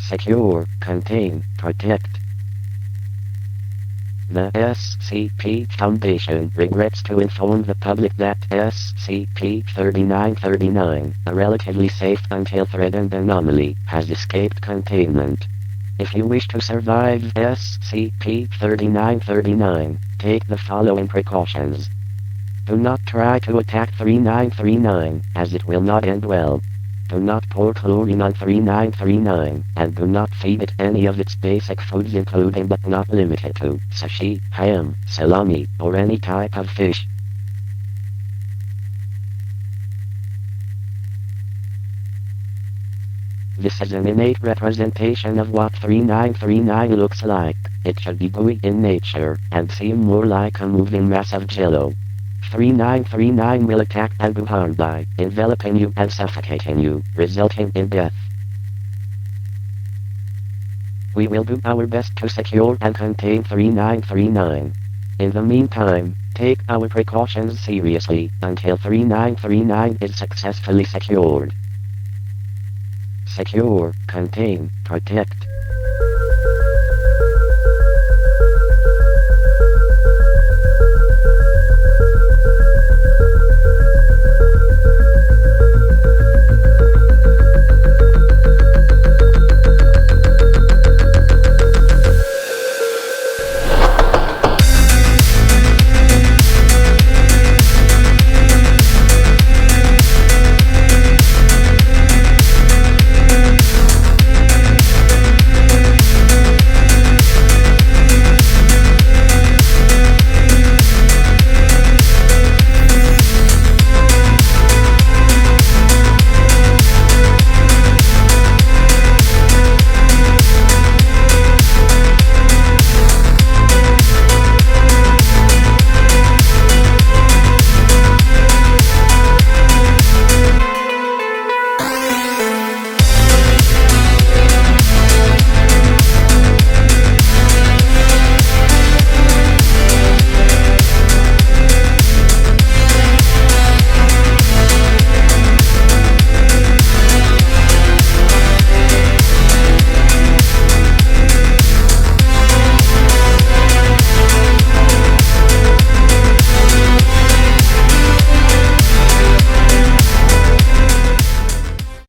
Secure, contain, protect. The SCP Foundation regrets to inform the public that SCP-3939, a relatively safe until threatened anomaly, has escaped containment. If you wish to survive SCP-3939, take the following precautions. Do not try to attack 3939, as it will not end well. Do not pour chlorine on 3939, and do not feed it any of its basic foods including but not limited to sushi, ham, salami, or any type of fish. This is an innate representation of what 3939 looks like. It should be gooey in nature, and seem more like a moving mass of jello. 3939 will attack and do harm by enveloping you and suffocating you, resulting in death. We will do our best to secure and contain 3939. In the meantime, take our precautions seriously, until 3939 is successfully secured. Secure, contain, protect.